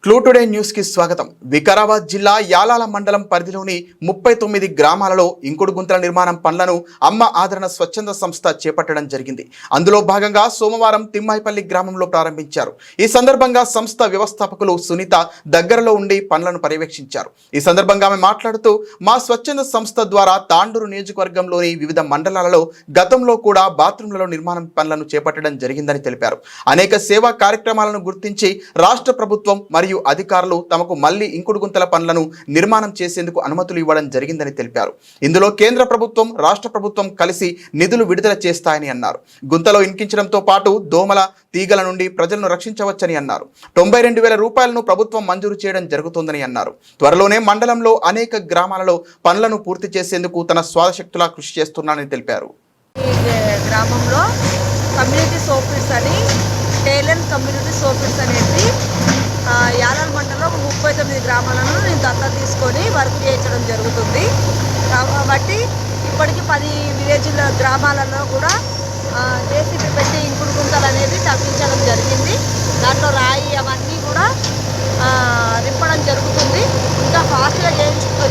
Clue today news కి స్వాగతం. వికారాబాద్ జిల్లా యాలాల మండలం పరిధిలోని 39 గ్రామాలలో ఇంకుడు గుంతల నిర్మాణం పనులను అమ్మ ఆదరణ స్వచ్ఛంద సంస్థ చేపట్టడం జరిగింది. అందులో భాగంగా సోమవారం తిమ్మాయిపల్లి గ్రామంలో ప్రారంభించారు. ఈ సందర్భంగా సంస్థ వ్యవస్థాపకులు సునీత దగ్గరలో ఉండి పనులను పర్యవేక్షించారు. ఈ సందర్భంగా ఆమె మాట్లాడుతూ, మా స్వచ్ఛంద సంస్థ ద్వారా తాండూరు నియోజకవర్గంలోని వివిధ మండలాలలో గతంలో కూడా బాత్రూంలలో నిర్మాణం పనులను చేపట్టడం జరిగిందని తెలిపారు. అనేక సేవా కార్యక్రమాలను గుర్తించి రాష్ట్ర ప్రభుత్వం మరియు అధికారులు తమకు మళ్లీ ఇంకుడు గుంతల పనులను నిర్మాణం చేసేందుకు అనుమతులు ఇవ్వడం జరిగిందని తెలిపారు. ఇందులో కేంద్ర ప్రభుత్వం, రాష్ట్ర ప్రభుత్వం కలిసి నిధులు విడుదల చేస్తాయని అన్నారు. గుంతలో ఇన్కించడంతో పాటు దోమల తీగల నుండి ప్రజలను రక్షించవచ్చని అన్నారు. 92,000 రూపాయలను ప్రభుత్వం మంజూరు చేయడం జరుగుతుందని అన్నారు. త్వరలోనే మండలంలో అనేక గ్రామాలలో పనులను పూర్తి చేసేందుకు తన స్వాశక్తులా కృషి చేస్తున్నానని తెలిపారు. గ్రామంలో కమ్యూనిటీ సోఫిట్స్ అని టేలెంట్ కమ్యూనిటీ సోఫిట్స్ అనేది యాలాల మండలంలో 39 గ్రామాలను నేను దత్తత తీసుకొని వర్క్ చేయించడం జరుగుతుంది. కాబట్టి ఇప్పటికీ 10 విలేజ్ల గ్రామాలలో కూడా జేసీబీ పెట్టి ఇంకుడు గుంతలు అనేది తవ్వించడం జరిగింది. దాంట్లో రాయి అవన్నీ కూడా రింపడం జరుగుతుంది. ఇంకా ఫాస్ట్గా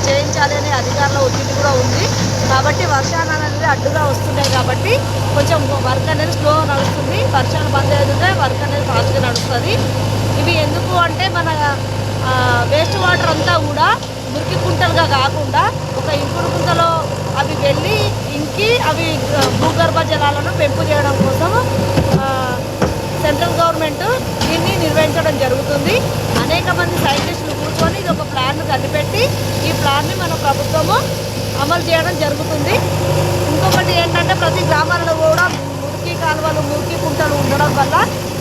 చేయించాలి అనే అధికారుల ఒత్తిడి కూడా ఉంది. కాబట్టి వర్షాలు అనేది అడ్డుగా వస్తున్నాయి కాబట్టి కొంచెం వర్క్ అనేది స్లో నడుస్తుంది. వర్షాలు బంద్ అయితే వర్క్ అనేది ఫాస్ట్గా నడుస్తుంది. ఇవి ఎందుకు అంటే మన వేస్ట్ వాటర్ అంతా కూడా మురికి కుంటలుగా కాకుండా ఒక ఇంకుడు గుంతలో అవి వెళ్ళి ఇంకి అవి భూగర్భ జలాలను పెంపు చేయడం కోసం సెంట్రల్ గవర్నమెంట్ దీన్ని నిర్వహించడం జరుగుతుంది. అనేక మంది సైంటిస్టులు కూర్చొని ఇది ఒక ప్లాన్ను కనిపెట్టి ఈ ప్లాన్ని మన ప్రభుత్వము అమలు చేయడం జరుగుతుంది. ఇంకొకటి ఏంటంటే ప్రతి గ్రామాలలో కూడా మురికి కాలువలు, మురికి కుంటలు ఉండడం వల్ల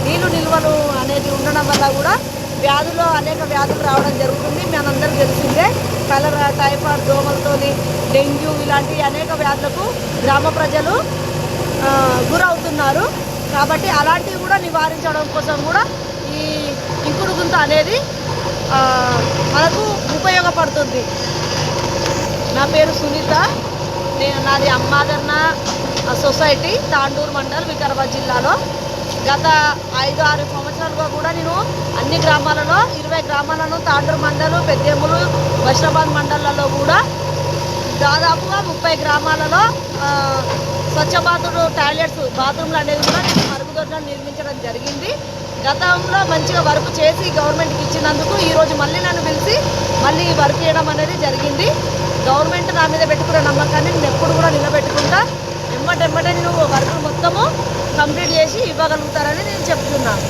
నీళ్ళు నిల్వలు అనేది ఉండడం వల్ల కూడా వ్యాధులు, అనేక వ్యాధులు రావడం జరుగుతుంది. మనందరికీ తెలిసిందే కలరా, టైఫాయిడ్, దోమలతోని డెంగ్యూ ఇలాంటి అనేక వ్యాధులకు గ్రామ ప్రజలు గురవుతున్నారు. కాబట్టి అలాంటివి కూడా నివారించడం కోసం కూడా ఈ ఇంకుడు గుంత అనేది మనకు ఉపయోగపడుతుంది. నా పేరు సునీత. నాది అమ్మ ఆదరణ సొసైటీ, తాండూరు మండల్, వికారాబాద్ జిల్లాలో. గత 5-6 సంవత్సరాలుగా కూడా నేను అన్ని గ్రామాలలో 20 గ్రామాలను తాండూరు మండలు, పెద్దేములు, బషీరాబాద్ మండలాల్లో కూడా దాదాపుగా 30 గ్రామాలలో స్వచ్ఛ టాయిలెట్స్, బాత్రూమ్లు అనేది కూడా నేను మరుగుదొడ్లను నిర్మించడం జరిగింది. గతంలో మంచిగా వర్క్ చేసి గవర్నమెంట్కి ఇచ్చినందుకు ఈరోజు మళ్ళీ నన్ను పిలిచి మళ్ళీ వర్క్ చేయడం అనేది జరిగింది. గవర్నమెంట్ నా మీద పెట్టుకున్న నమ్మకాన్ని నేను ఎప్పుడు కూడా నిలబెట్టుకుంటా. ఎమ్మటెమ్మటే నేను వర్క్ మొత్తము కంప్లీట్ చేసి ఇవ్వగలుగుతారని నేను చెప్తున్నాను.